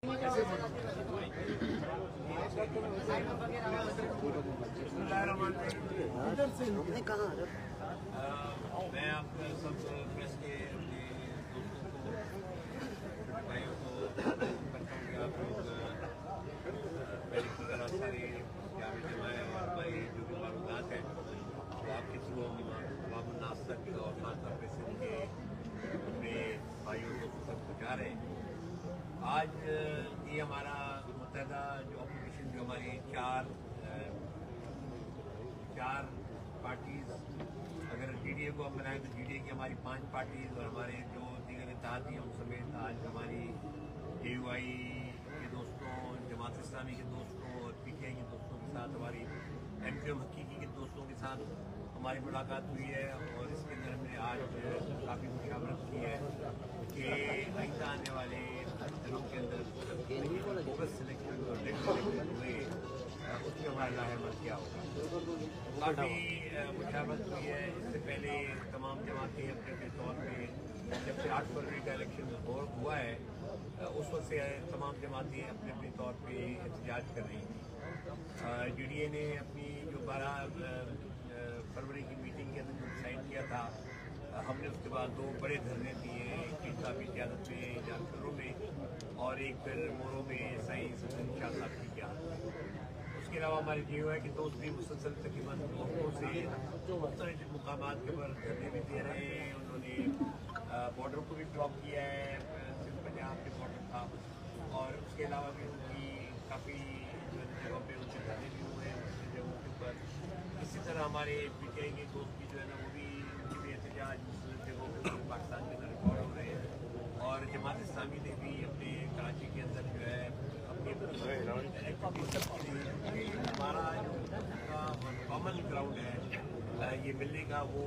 मैं आपका सब प्रेस के अपने दोस्तों को, भाइयों को करता हूँ कि आप लोग पहले की तरह सारे यहाँ पे जमाए और हमारी जो भी मालूमात है वो आपके थ्रू नास तक और खासतौर पर सिंध के अपने भाइयों दोस्तों तक पहुँचा रहे हैं। आज ये हमारा मुत्तहदा जो ऑपोजिशन जो हमारी चार पार्टीज, अगर जीडीए को हम बनाएं तो जीडीए की हमारी 5 पार्टीज और हमारे जो दीगर इत्तेहादी हैं उन समेत आज हमारी AUI के दोस्तों, जमात इस्लामी के दोस्तों और PTI के दोस्तों के साथ, हमारी MKM हकीकी के दोस्तों के साथ हमारी मुलाकात हुई है और इसके अंदर हमने आज काफ़ी मुशावरत की है कि आइंदा आने वाले दिनों के अंदर बोगस सिलेक्शन और नेट सिलेक्शन हुए उसमें हमारा लाहेमत क्या होगा। काफ़ी मुशावरत हुई है। इससे पहले तमाम जमातें अपने अपने तौर पर जब से 8 फरवरी का इलेक्शन हुआ है उस वक्त से तमाम जमातें अपने अपने तौर पर एहतजाज कर रही थी। GDA ने अपनी जो 12 फरवरी की मीटिंग के अंदर जो डिसाइड किया था, हमने उसके बाद 2 बड़े धरने दिए, एक पीर साहब की क़यादत में जानकरों में और एक फिर मोरों में साईं शाह साहब की क़यादत में। उसके अलावा हमारे GUI के दोस्त भी मुसलसल तकरीबन 2 हफ्तों से मुख्तलिफ मुकामात के ऊपर धरने भी दे रहे हैं। उन्होंने बॉर्डर को भी ब्लॉक किया है, सिर्फ पंजाब के बॉर्डर था, और उसके अलावा भी उनकी काफ़ी जगहों पर उनके धरने भी हुए हैं उनकी जगहों के ऊपर। इसी तरह हमारे PTI के दोस्त भी जो है ना वो भी उनकी भी एहतजाज मुख्तलिफ जगहों पर पाकिस्तान के अंदर रिकॉर्ड हो रहे हैं। और जमात इस्लामी ने भी अपने कराची के अंदर जो है अपनी हमारा जो कॉमन ग्राउंड है ये मिलने का, वो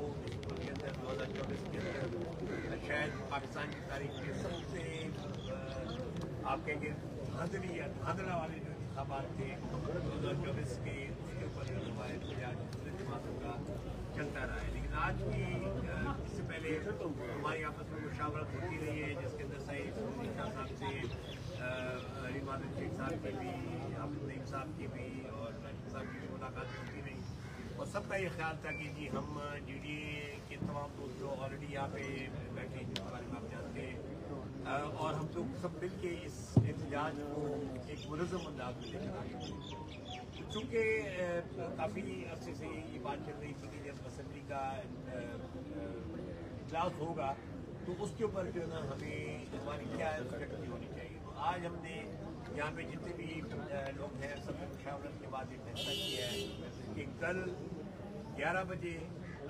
के अंदर 2024 के अंदर शायद पाकिस्तान की तारीख के सबसे आप कहेंगे धांधला वाले जो इंतखाबात थे 2024 के, उसके ऊपर हमारे जमातों का चलता रहा है। लेकिन आज भी इससे पहले हमारी आपस में मुशावरत होती रही है, जिसके अंदर साईं शाह साहब से रिमादन शेख साहब की भी, हाफिज नईम साहब की भी और राशिद साहब की भी मुलाकात होती रही और सबका ये ख्याल था कि जी हम GDA के तमाम दोस्त जो ऑलरेडी यहाँ पे बैठे हैं जिसके बारे में आप जानते हैं, और हम लोग सब मिल के इस एहतजाज को एक मुनज़्ज़म अंदाज में लेकर आए। चूँकि काफ़ी अरसे से ये बात चल रही थी कि जब असेंबली का इजलास होगा तो उसके ऊपर जो है ना हमें हमारी क्या स्ट्रेटजी होनी चाहिए। तो आज हमने यहाँ पे जितने भी लोग हैं सबसे मुशावरत के बाद ये फैसला किया है कि कल 11 बजे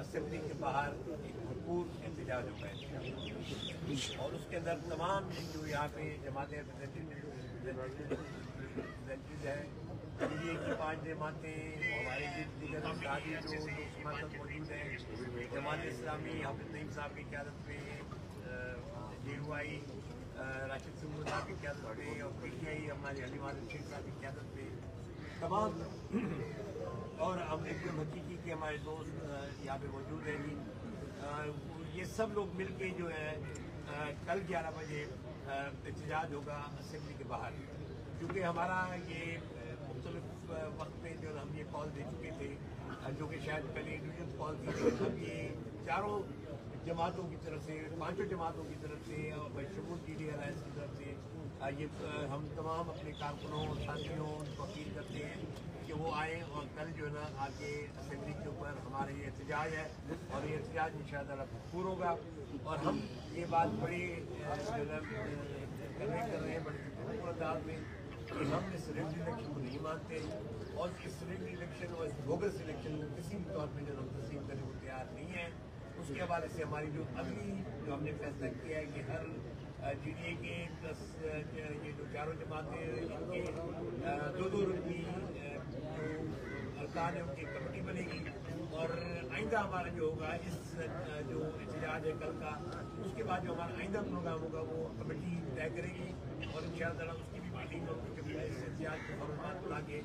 असेंबली के बाहर एक भरपूर एहतजाज होगा और उसके अंदर तमाम जो यहाँ पे जमातें रिप्रेजेंटेटिव है, GDA की 5 जमातें, हमारे दीगर इत्तेहादी जो समर्थक मौजूद हैं, जमात इस्लामी हाफिज नईम साहब की क़यादत में, GUI राशिद साहब की क़यादत में और PTI हमारे रिमादन शेख साहब की क़यादत में तमाम और MKM हकीकी के हमारे दोस्त यहाँ पे मौजूद हैं। ये सब लोग मिलके जो है कल 11 बजे एहतजाज होगा असेंबली के बाहर, क्योंकि हमारा ये मुख्तलिफ वक्त में जो हम ये कॉल दे चुके थे, जो कि शायद पहले इंडिविजुअल कॉल थी, हम ये चारों जमातों की तरफ से, 5 जमातों की तरफ से और बशमूल GDA अलायंस की तरफ से ये हम तमाम अपने कारकुनों और साथियों को अपील करते हैं कि वो आएँ और कल जो है ना आके असेंबली के ऊपर हमारा ये एहतजाज है और ये एहतजाज इंशाअल्लाह भरपूर होगा। और हम ये बात बड़ी कर रहे हैं बड़े अंदाज में कि हम इस रिग्ड इलेक्शन को नहीं मानते और इस रिग्ड इलेक्शन और इस बोगस इलेक्शन को किसी भी तौर पर जो हम तस्लीम करने को तैयार नहीं है। उसके हवाले से हमारी जो अगली जो हमने फैसला किया है कि हर GDA के प्लस ये जो चारों जमातें इनके 2-2 रुकनी जो अरकान है उनकी कमेटी बनेगी और आइंदा हमारा जो होगा इस जो एहतजाज है कल का, उसके बाद जो हमारा आइंदा प्रोग्राम होगा वो कमेटी तय करेगी और इंशाअल्लाह उसकी भी मीटिंग होगी इस एहतजाज के फॉर्मेट बुला के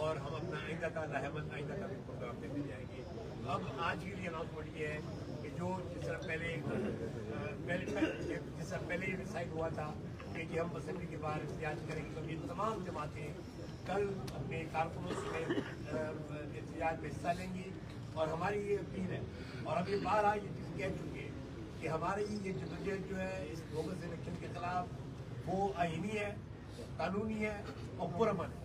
और हम अपना आइंदा का लाहेमत आइंदा का भी प्रोग्राम देते जाएंगे। अब आज के लिए अनाउंसमेंट ये है कि जो जिस तरह पहले डिसाइड हुआ था कि हम असेंबली के बाहर एहतजाज करेंगे, तो ये तमाम जमातें कल अपने कारकुनों से एहतजाज में हिस्सा लेंगी। और हमारी ये अपील है, और हम ये बारहा ये चीज़ कह चुके हैं कि हमारी ये जदोजहद जो है इस बोगस इलेक्शन के खिलाफ वो आईनी है, कानूनी है और पुरअमन है।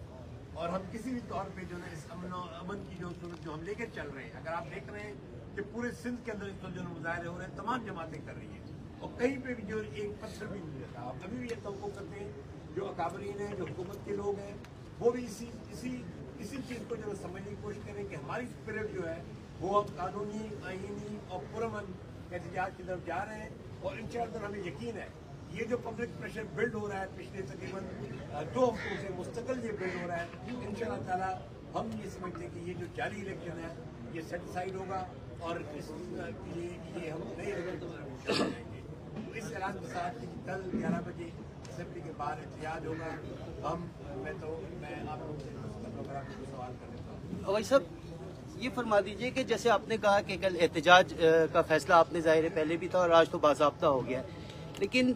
और हम किसी भी तौर पे जो है इस अमन की जो सूरत जो हम लेकर चल रहे हैं, अगर आप देख रहे हैं कि पूरे सिंध के अंदर इस वक्त जो मुजाहरे हो रहे हैं, तमाम जमातें कर रही हैं और कहीं पे भी जो एक पत्थर भी नहीं रहता। आप अभी भी ये तवक्को करते हैं जो अकाबरीन हैं, जो हुकूमत के लोग हैं, वो भी इसी चीज़ को जो समझने की कोशिश करें कि हमारी स्पिरिट जो है वो अब कानूनी, आईनी और पुरअमन एहतजाज की तरफ जा रहे हैं। और इंशाअल्लाह हमें यकीन है ये जो पब्लिक प्रेशर बिल्ड हो रहा है पिछले तकरीबन 2 हफ्तों से मुस्तकिल ये बिल्ड हो रहा है, इंशाअल्लाह ताला हम ये समझते हैं कि ये जो जारी इलेक्शन है ये सेटिस्फाइड होगा और ये हम नए इलेक्शन जाएंगे। तो इस ऐलान के साथ कि कल 11 बजे असेंबली के बाहर एहतजाज होगा। मैं आप लोगों से सवाल कर लेता हूँ। भाई साहब, ये फरमा दीजिए कि जैसे आपने कहा कि कल एहतजाज का फैसला आपने जाहिर है पहले भी था और आज तो बाज़ाब्ता हो गया, लेकिन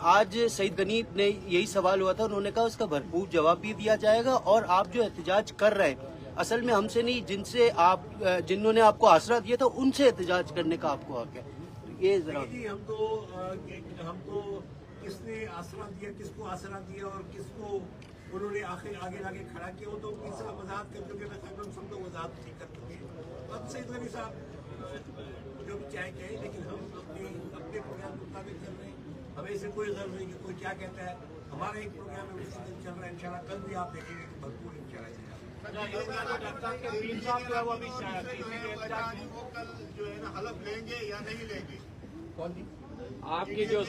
आज सईद गनी ने यही सवाल हुआ था, उन्होंने कहा उसका भरपूर जवाब भी दिया जाएगा और आप जो एहतजाज कर रहे हैं असल में हमसे नहीं, जिन्होंने आपको आसरा दिया था उनसे एहतजाज करने का आपको हक है। ये जरा जी हम तो किसने आसरा दिया, किसको आसरा दिया और किसको उन्होंने आगे लाके खड़ा किया, वो तो तीसरा वजाहत कर चुके हैं, सब लोग वजाहत ठीक कर चुके हैं। अब सईद गनी साहब जो भी चाहे कहे, लेकिन हम अपने प्रोग्राम के मुताबिक चल रहे हैं। हमें इसे कोई गर्व नहीं कि कोई क्या कहता है। हमारा एक प्रोग्राम है मुस्तकिल चल रहा है, इंशाल्लाह कल भी आप देखेंगे कि भरपूर इंशाल्लाह जो है ना हलफ लेंगे या नहीं लेंगे? कौन जी? आपकी जो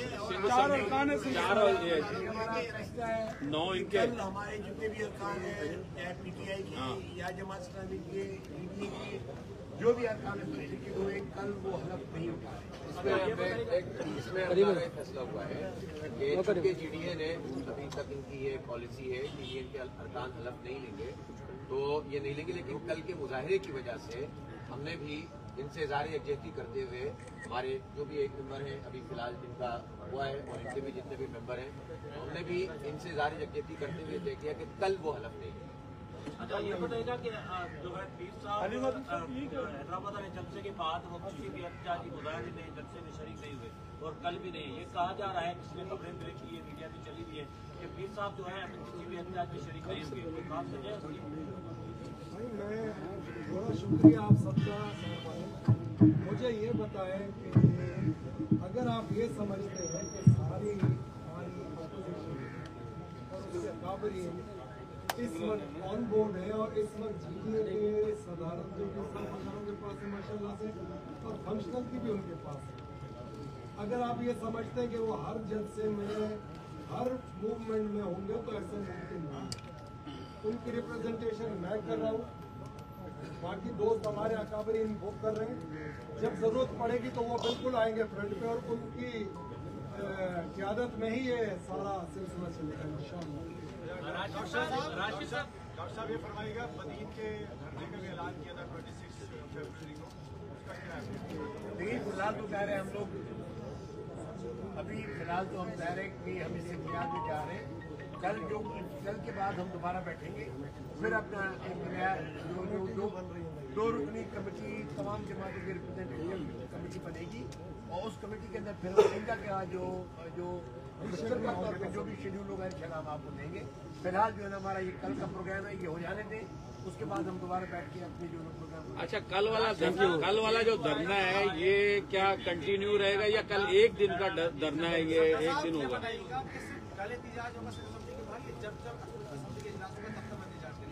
9 इनके हमारे जितने भी अरकान हैं, चाहे PTI की या जमात इस्लामी के, PDA की, जो भी अरकान है कल वो हलफ नहीं उठा रहे। इसमें फैसला हुआ है कि चूंकि GDA ने अभी तक इनकी ये पॉलिसी है कि ये इनके अरकान हलफ नहीं लेंगे, तो ये नहीं लेंगे। लेकिन कल के मुजाहरे की वजह से हमने भी इनसे ज़ाहिर यकजहती करते हुए हमारे जो भी एक मेंबर हैं अभी फिलहाल जिनका हुआ है और इनके भी जितने भी मेंबर हैं, हमने भी इनसे ज़ाहिर यकजहती करते हुए तय किया कि कल वो हलफ नहीं है। अच्छा, ये बताइएगा कि जो है पीर साहब हैदराबाद में जलसे के बाद वो किसी भी एहतजाजी मुजाहरे में जलसे में शरीक नहीं हुए और कल भी नहीं। ये कहा जा रहा है, पिछले खबरें ब्रेक की है, मीडिया में चली हुई है कि पीर साहब जो है किसी भी एहतजाज में शरीक नहीं हुए। तो बात सही है? भाई मैं बड़ा शुक्रिया आप सबका। मुझे ये बताएं कि अगर आप ये समझते हैं कि सारी हमारी अपोजिशन और उसके अकाबरीन इस वक्त ऑन बोर्ड है और इस वक्त GDA के सदारत जो कि सब फंक्शनों के पास है माशाल्लाह से और फंक्शनल की भी उनके पास है, अगर आप ये समझते हैं कि वो हर जलसे में हर मूवमेंट में होंगे तो ऐसे मुमकिन नहीं। उनकी रिप्रेजेंटेशन मैं कर रहा हूँ, बाकी दोस्त हमारे अकाबरीन वो कर रहे हैं। जब जरूरत पड़ेगी तो वो बिल्कुल आएंगे फ्रंट पे और उनकी क़यादत में ही ये सारा सिलसिला चलेगा इंशाअल्लाह। डॉक्टर साहब ये फरमाइएगा, मदीन के धरने का भी ऐलान किया था 26 फरवरी को, उसका क्या है? देखिए फिलहाल तो कह रहे हैं हम लोग, अभी फिलहाल तो हम कह रहे हैं कि हम इस इम्तियाज में जा रहे हैं। कल के बाद हम दोबारा बैठेंगे, फिर अपना दो रुकनी कमेटी तमाम जमातों की रिप्रेजेंटेटिव कमेटी बनेगी और उस कमेटी के अंदर फिर इनका क्या जो तौर पर जो भी शेड्यूल होगा इंशाल्लाह हम आपको देंगे। फिलहाल जो है ना हमारा ये कल का प्रोग्राम है, ये हो जाने दें, उसके बाद हम दोबारा बैठ के अपनी जो प्रोग्राम। अच्छा, कल वाला जो धरना है ये क्या कंटिन्यू रहेगा या कल एक दिन का धरना है? ये एक दिन होगा?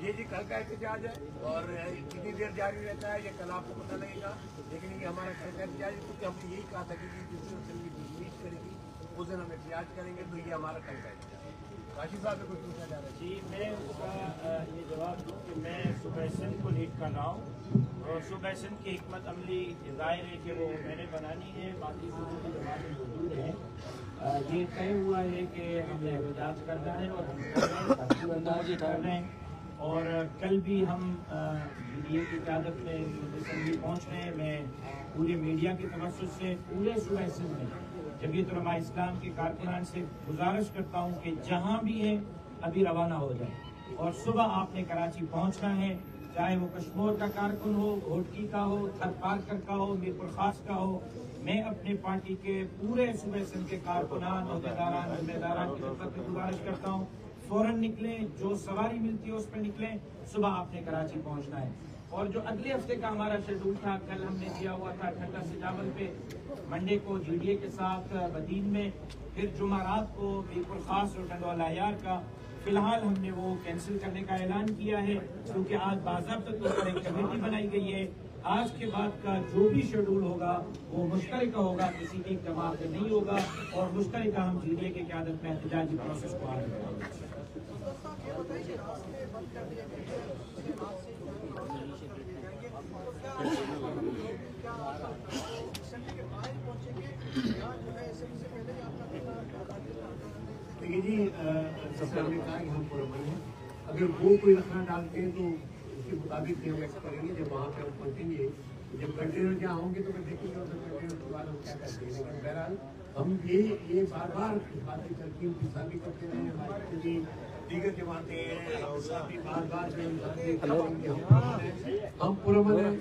ये जी कल का एहतजाज है और कितनी देर जारी रहता है ये कल आपको पता लगेगा, लेकिन ये हमारा कल का एहतजाज है क्योंकि हमने यही कहा था कि जिस दिन असेंबली डिसमिस करेगी उस दिन हम एहतजाज करेंगे, तो ये हमारा कल का एहतजाज है। राशिद साहब ने कुछ पूछना चाह रहे हैं? जी, मैं उसका ये जवाब दूँ कि मैं सुबह को लीड कर रहा हूँ और सुबह की हिकमत अमली जाहिर है कि वो मैंने बनानी है, बाकी जो जवाब मौजूद है। ये तय हुआ है कि हमने एहतजाज करना है और हम कर रहे हैं और कल भी हम GDA की क़यादत में असेंबली पहुँच रहे हैं। मैं पूरे मीडिया की तवज्जो से पूरे सुबह में जमीयत उलमा इस्लाम के कारकुनान से गुजारिश करता हूँ कि जहाँ भी है अभी रवाना हो जाए और सुबह आपने कराची पहुँचना है, चाहे वो कश्मीर का कारकुन हो, घोटकी का हो, थरपारकर का हो, मीरपुर खास का हो। मैं अपने पार्टी के पूरे सूबे सिंध के कारकुनान, अहदेदारान, जिम्मेदारान की तरफ से गुजारिश करता हूँ, फौरन निकलें, जो सवारी मिलती है उस पर निकलें। सुबह आपने कराची पहुँचना है। और जो अगले हफ्ते का हमारा शेड्यूल था, कल हमने दिया हुआ था ठंडा से चावल पे, मंडे को GDA के साथ बदीन में, फिर जुमा रात को मीरपुर खास और टंडवाला यार का। फिलहाल हमने वो कैंसिल करने का ऐलान किया है क्योंकि आज बाज़ाब्ता तौर पर एक कमेटी बनाई गई है। आज के बाद का जो भी शेड्यूल होगा वो मुश्तरका होगा, किसी एक जमात से नहीं होगा और मुश्तरका हम GDA की क़यादत में एहतजाजी प्रोसेस को आगे बढ़ाएंगे। देखिए जी, सबसे हमने कहा कि हम पुरअमन हैं। अगर वो कोई रखना डालते हैं तो उसके मुताबिक हम एक्ट करेंगे। जब वहाँ पे हम पहुँचेंगे, जब कंटेनर जहाँ होंगे तो फिर देखेंगे और कंटेनर के बाद हम क्या करते हैं। लेकिन बहरहाल हम ये बार बार इस बात की तरकीब पिछला भी करते रहे। हमारे क्योंकि दीगर जमाते हैं भी बार बार हम पुरअमन हैं।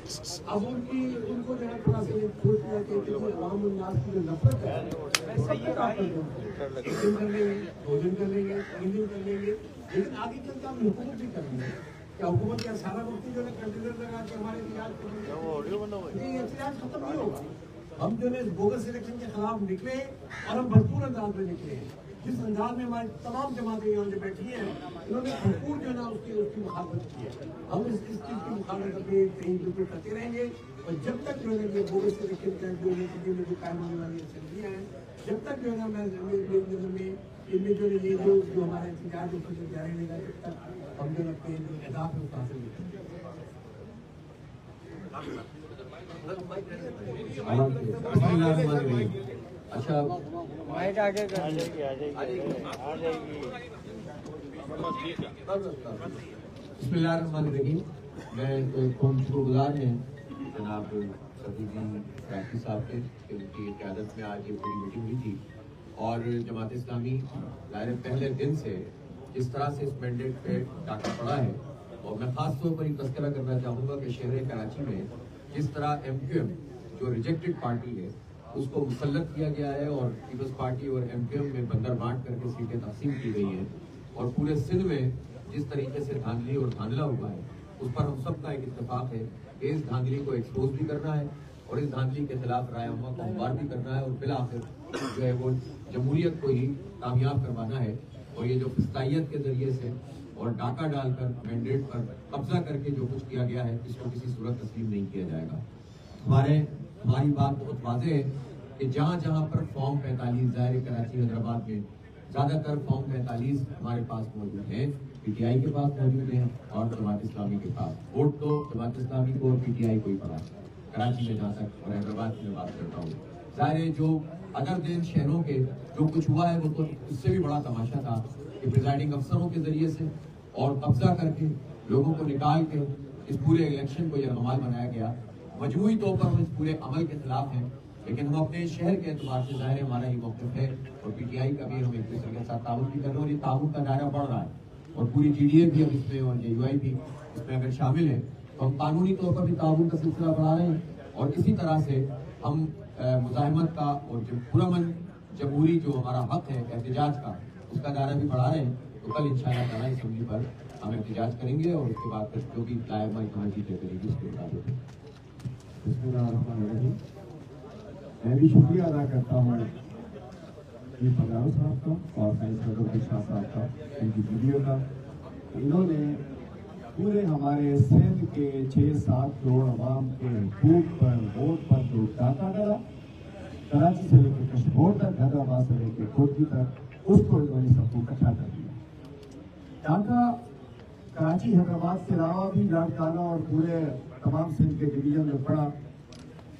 अब उनको जो है थोड़ा सा सोच लिया कि अवाम उन्नास की जो नफरत है एक दिन कर लेंगे, 2 दिन कर लेंगे, 3 दिन कर लेंगे, लेकिन आगे चलकर हम हुकूमत भी कर लेंगे। क्या हुकूमत का सारा वक्त जो है कंटेनर लगा के हमारे एहतजाज खत्म नहीं होगा। हम जो है बोगस इलेक्शन के खिलाफ निकले और हम भरपूर अंदाज में निकले हैं। जिस अंदाज में हमारी तमाम जमातें यहाँ जो बैठी हैं, उन्होंने भरपूर जो है ना उसकी मुखालफत की है। हम इस चीज़ की मुखालफत अपने कहीं बिल्कुल करते रहेंगे और जब तक जो है ये बोगस इलेक्शन का जो नतीजे में जो कायम होने वाली असेंबलियाँ हैं, जब तक जो है ना मैं इनमें जो ये जो हमारा इंतजार जो जारी रहेगा, जब तक हम जो अपने जो अहदाफ है उसको हासिल नहीं करेंगे। अच्छा, बिस्मिल्लाहिर्रहमानिर्रहीम। मैं कौम शुक्रगुजार हैं जनाब सदीजी फैकी साहब के, उनकी क़यादत में आज ये पूरी मीटिंग हुई थी। और जमात इस्लामी ज़ाहिर पहले दिन से जिस तरह से इस मैंडेट पे डाका पड़ा है, और मैं ख़ास तौर पर ये तज़किरा करना चाहूँगा कि शहर कराची में जिस तरह MQM जो रिजेक्टेड पार्टी है उसको मुसल्लत किया गया है और पीपल्स पार्टी और MQM में बंदर बांट करके सीटें तकसीम की गई हैं, और पूरे सिंध में जिस तरीके से धांधली और धांधला हुआ है उस पर हम सब का एक इत्तेफाक है कि इस धांधली को एक्सपोज भी करना है और इस धांधली के खिलाफ राय अम्मा को हमवार भी करना है और फिर आखिर जो है वो जमहूरियत को ही कामयाब करवाना है। और ये जो फिस्तायत के जरिए से और डाका डालकर मैंडेट पर कब्जा करके जो कुछ किया गया है, इसको किसी सूरत तस्लीम नहीं किया जाएगा। हमारी बात बहुत वाज़ेह है कि जहाँ जहाँ पर फॉर्म 45 ज़ाहिर कराची हैदराबाद में ज़्यादातर फॉर्म 45 हमारे पास मौजूद हैं, PTI के पास मौजूद हैं और जमात इस्लामी के पास। वोट तो जमात इस्लामी को और PTI को ही पड़ा कराची में, जहाँ तक और हैदराबाद की मैं बात करता हूँ। ज़ाहिर जो अदर दिन शहरों के जो कुछ हुआ है वो तो इससे भी बड़ा तमाशा था कि प्रिजाइडिंग अफसरों के जरिए से और कब्जा करके लोगों को निकाल के इस पूरे इलेक्शन को यरगमाल बनाया गया। मजमूई तौर पर हम इस पूरे अमल के खिलाफ हैं, लेकिन हम अपने शहर के एतबार से ज़ाहिर हमारा ये मौक़िफ़ है और PTI का भी हम एक दूसरे के साथ ताउन भी कर रहे हैं और ये ताउन का दायरा बढ़ रहा है और पूरी GDA भी अब इसमें और JUI भी इसमें अगर शामिल है तो हम कानूनी तौर पर भी ताउन का सिलसिला बढ़ा रहे हैं और इसी तरह से हम मुज़ाहिमत का और पुरअमन जमहूरी जो हमारा हक है एहतजाज का, उसका दायरा भी बढ़ा रहे हैं। तो कल इंशाअल्लाह ताला असेंबली पर हम एहतजाज करेंगे और उसके बाद फिर जो भी लायमा कमेटी तय करेगी उसके मुताबिक। मैं भी शुक्रिया अदा करता हूँ पगारो साहब का और साइंस शाह साहब का, इनकी वीडियो का। इन्होंने पूरे हमारे सिंध के 6-7 करोड़ अवाम के हकूक पर, वोट पर जो डाका डाला, कराची से लेकर कश्मीर तक, हैदराबाद से लेकर कोठी तक, उसको इन्होंने सबको इकट्ठा कर दिया। डाका कराची हैदराबाद के अलावा भी लाड़काना और पूरे तमाम सिंध के डिवीजन में पड़ा,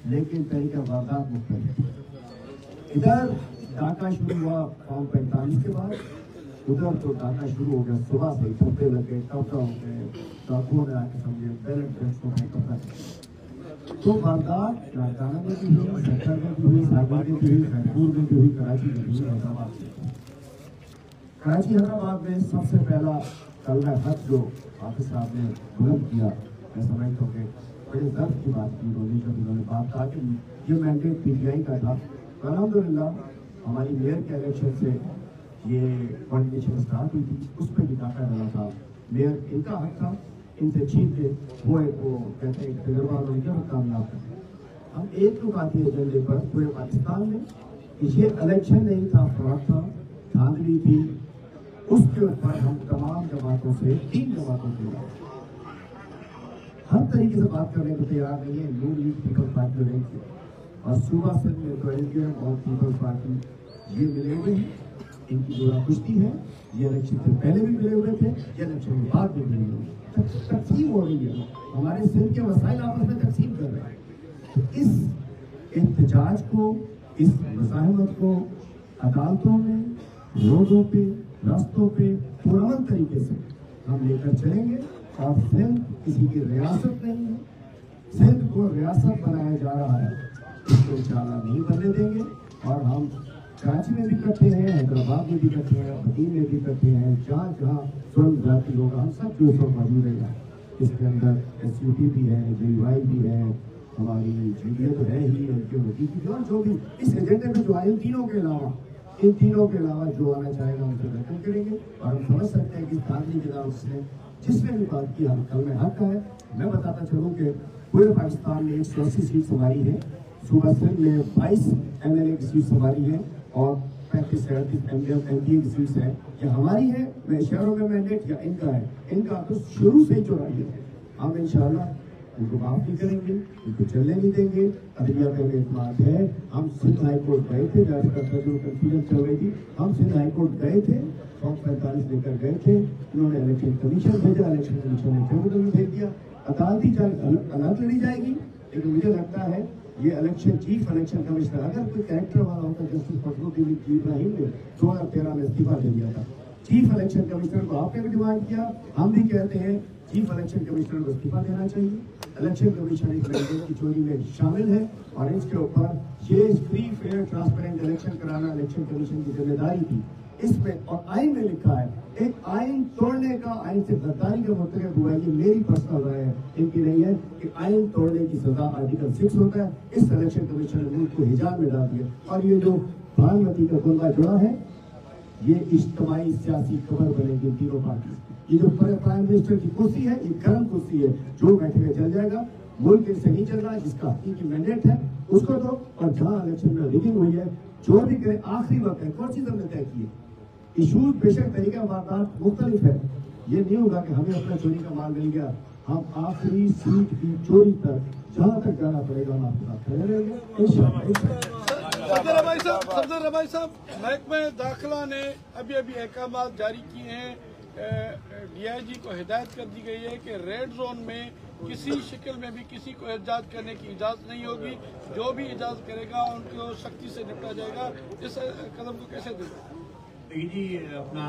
लेकिन तरीका वारदात मुख्तलिफ। इधर डाका शुरू हुआ फॉर्म 45 के बाद, उधर तो डाका शुरू हो गया सुबह से, छुपे लगे, कब्जा हो गए, डाकुओं ने आके समझे बैलेट बॉक्स को कब्जा किया। तो वारदात राजस्थान में भी हुई, सेक्टर में भी हुई, सागर में भी हुई, खैरपुर में भी हुई, कराची में भी हुई, हैदराबाद में। कराची हैदराबाद में सबसे पहला कलमा हक जो हाफिज साहब ने बुलंद किया, मैं समझता हूँ कि बड़े दर्द की बात की उन्होंने, जब उन्होंने बात कहा कि ये मैंडेट पीटीआई का था। अल्हम्दुलिल्लाह हमारी मेयर के इलेक्शन से ये कॉन्डिनेशन स्टार्ट हुई थी, उस पर भी डाका डाला था। मेयर इनका हक था, इनसे छीन के वो कहते हैं तजर्बा उनका कामयाब था। हम एक तो बात है एजेंडे पर पूरे पाकिस्तान में कि ये इलेक्शन नहीं था, फ्रॉड था, धांधली थी, उसके ऊपर हम तमाम जमातों से 3 जमातों से हर तरीके से बात करने को तैयार नहीं है। नून लीग पीपल्स पार्टी रहेगी और सूबा सिंध में तो एलडीएम और पीपल्स पार्टी ये मिले हुए हैं, इनकी जोड़ा कुश्ती है। ये इलेक्शन से पहले भी मिले हुए थे, ये इलेक्शन के बाद भी मिले हुए हैं। तकसीम हो रही है, हमारे सिंध के वसाइल आपस में तकसीम कर रहे हैं। तो इस एहतजाज को, इस मुजाहिमत को अदालतों में, रोडों पे, रास्तों पे पुरअमन तरीके से हम लेकर चलेंगे। और सिंध किसी की रियासत नहीं है, सिंध को रियासत बनाया जा रहा है, इसको इंशाअल्लाह नहीं बनने देंगे। और हम कराची में भी करते हैं, हैदराबाद में भी करते हैं, बदीन में भी करते हैं, जहाँ जहाँ जुल्म जाती होगा हम सब जो सब मौजूद रहेगा। इसके अंदर SUT भी है, JUI भी है, हमारी JDA तो है ही, LKOT की जो भी इस एजेंडे में जो आए, इन तीनों के अलावा जो आना चाहेगा उनसे वेलकम करेंगे। और हम समझ सकते हैं कि धांधली के नाम से जिसने भी बात की हम कल में हक का है। मैं बताता चलूँ कि पूरे पाकिस्तान में 180 सीट हमारी है, सूबा सिंध में 22 MLA की सीट हमारी है और 35-37 MPA की सीट्स है। या हमारी है, मैं शहरों में मैंडेट या इनका है, इनका तो शुरू से ही चुराई है। हम इंशाअल्लाह उनको माफ नहीं करेंगे, उनको चलने नहीं देंगे। अदलिया पे एतमाद है। हम सिंध हाई कोर्ट गए थे, जो कंफ्यूजन चल रही थी, हम सिंध हाई कोर्ट गए थे, 45 लेकर गए थे। उन्होंने इलेक्शन कमीशन भेजा, इलेक्शन कमीशन ने ट्रिब्यूनल भेज दिया। अदालत लड़ी जाएगी, लेकिन मुझे लगता है ये इलेक्शन चीफ इलेक्शन कमिश्नर अगर कोई कैरेक्टर वाला होता, जस्टिस फखरुद्दीन इब्राहिम ने 2013 में इस्तीफा दे दिया था। चीफ इलेक्शन कमिश्नर को आपने भी डिमांड किया, हम भी कहते हैं चीफ इलेक्शन कमिश्नर को इस्तीफा देना चाहिए। इलेक्शन कमीशन इस मैंडेट की चोरी में शामिल है और इसके ऊपर ये फ्री फेयर ट्रांसपेरेंट इलेक्शन कराना इलेक्शन कमीशन की जिम्मेदारी थी। इसमें और आइन में लिखा है, एक आइन तोड़ने का, आइन से गद्दारी का मतलब हुआ है। ये मेरी पर्सनल राय है, इनकी नहीं है, कि आइन तोड़ने की सजा आर्टिकल 6 होता है। इस इलेक्शन कमीशन ने मुल्क को हिजाब में डाल दिया। और ये जो प्रधानमंत्री का कुंबा जुड़ा है, ये इज्तिमाई सियासी खबर बनेगी तीनों पार्टी। ये जो प्राइम मिनिस्टर की कुर्सी है, ये गर्म कुर्सी है, जो बैठेगा चल जाएगा। मुल्क इससे नहीं चल रहा है, जिसका हकीकी मैंडेट है उसको दो। और जहाँ इलेक्शन में रिगिंग हुई है, जो भी करे आखिरी वक्त है, कौन सी हमने तय की है। इशूज बेशक तरीका वारदात मुख्तलिफ है, ये नहीं होगा कि हमें अपना चोरी का माल मिल गया। हम आखिरी सीट की चोरी तक जहाँ तक जाना पड़ेगा हम आपके साथ खड़े रहेंगे इंशाअल्लाह। सफदर रबाई साहब, महकमा दाखिला ने अभी अहकाम जारी किए हैं। DIG को हिदायत कर दी गई है कि रेड जोन में किसी शक्ल में भी किसी को एहतजाज करने की इजाज़त नहीं होगी। जो भी इजाज़त करेगा उनको सख्ती से निपटा जाएगा। इस कदम को कैसे देखें? जी अपना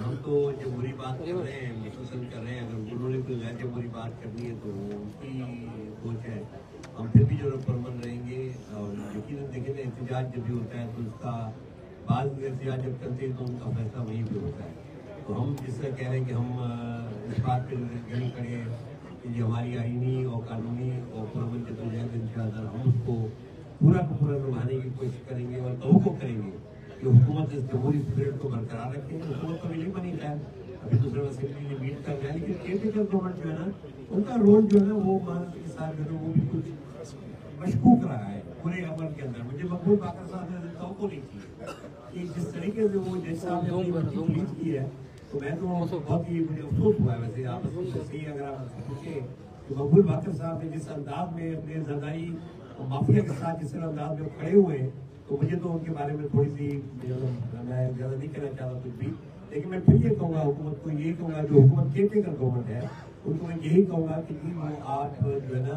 हम तो जमहूरी बात कर रहे हैं, मुसलसल कर रहे हैं। अगर उन्होंने कोई गैर जमहूरी बात करनी है तो उनकी सोच है। हम फिर भी जो परमन रहेंगे और यकीन देखें एहतजाज जब भी होता है तो उसका बाद एहतजाज जब करते हैं तो उनका फैसला वहीं पर होता है। तो हम जिस तरह कह रहे हैं कि हम इस बात पर गड़ी करें कि जो हमारी आईनी और कानूनी और परमन जद्दोजहद इंशाअल्लाह हम उसको पूरा का पूरा निभाने की कोशिश करेंगे और तवक्को करेंगे कि हुकूमत इस जमहूरी स्पिरिट को बरकरार रखे। हुकूमत कभी नहीं बनी है, अभी दूसरे असेंबली ने मीट कर रहा है, लेकिन केयरटेकर गवर्नमेंट जो है ना, उनका रोल जो है ना वो मानव के साथ जो है वो भी कुछ मशकूक रहा है पूरे अमल के अंदर। मुझे मकबूल बाकर साहब ने तवक्को नहीं की कि जिस तरीके से वो जैसा की है, तो मैं तो बहुत ही मुझे अफसोस हुआ है। वैसे आप सही अगर आप पूछे तो मकबूल बाकर साहब ने जिस अंदाज में अपने जरदारी माफिया के साथ जिस अंदाज में खड़े हुए हैं, तो मुझे तो उनके बारे में थोड़ी सी मैं ज़्यादा नहीं कहना चाहता कुछ भी। लेकिन मैं फिर ये कहूँगा हुकूमत को, यही कहूँगा जो हुकूमत केयरटेकर गवर्नमेंट है उनको मैं यही कहूँगा कि आप जो है ना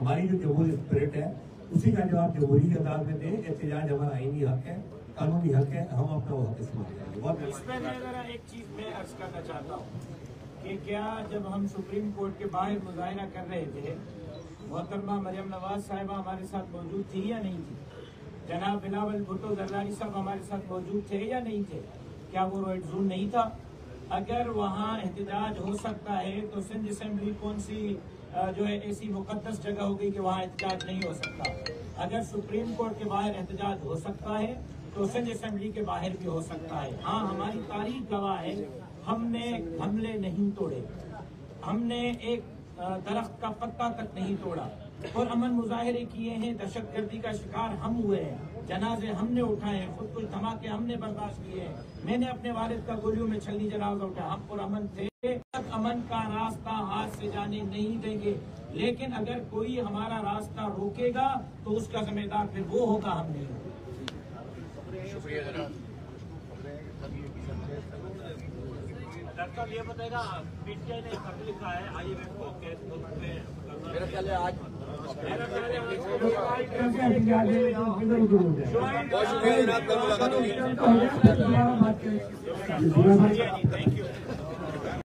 हमारी जो जमहूरी स्पिरिट है उसी का जवाब जमहूरी अदालत में दें। एहतजाज हमारा आईनी हक है, कानूनी हक है, हम अपना वो हक इस्तेमाल करेंगे। इसमें मैं ज़रा एक चीज़ मैं अर्ज करना चाहता हूँ कि क्या जब हम सुप्रीम कोर्ट के बाहर मुजाहरा कर रहे थे मोहतरमा मरियम नवाज साहिबा हमारे साथ मौजूद थी या नहीं थी? जनाब बिलावल भुट्टो जरदारी साहब हमारे साथ मौजूद थे या नहीं थे? क्या वो रेड जोन नहीं था? अगर वहाँ एहतजाज हो सकता है तो सिंध असेंबली कौन सी जो है ऐसी मुकद्दस जगह हो गई कि वहाँ एहतजाज नहीं हो सकता? अगर सुप्रीम कोर्ट के बाहर एहतजाज हो सकता है तो सिंध असेंबली के बाहर भी हो सकता है। हाँ, हमारी तारीख गवाह है, हमने गमले नहीं तोड़े, हमने एक दरख्त का पत्ता तक नहीं तोड़ा और अमन मुजाहिरे किए हैं। दहशतगर्दी का शिकार हम हुए हैं, जनाजे हमने उठाए हैं, खुद कुछ धमाके हमने बर्दाश्त किए हैं। मैंने अपने वालिद का गोलियों में छलनी जनाजा उठाया, हम और अमन थे। अमन का रास्ता हाथ से जाने नहीं देंगे, लेकिन अगर कोई हमारा रास्ता रोकेगा तो उसका जिम्मेदार फिर वो होगा, हम नहीं होगा। शुक्रिया जनाब। डॉक्टर साहब ये बताएगा, पीटीआई ने खत लिखा है IMF को मेरा ख्याल है आज बहुत शुक्रिया जनाब, कल मुलाकात होगी। Thank you.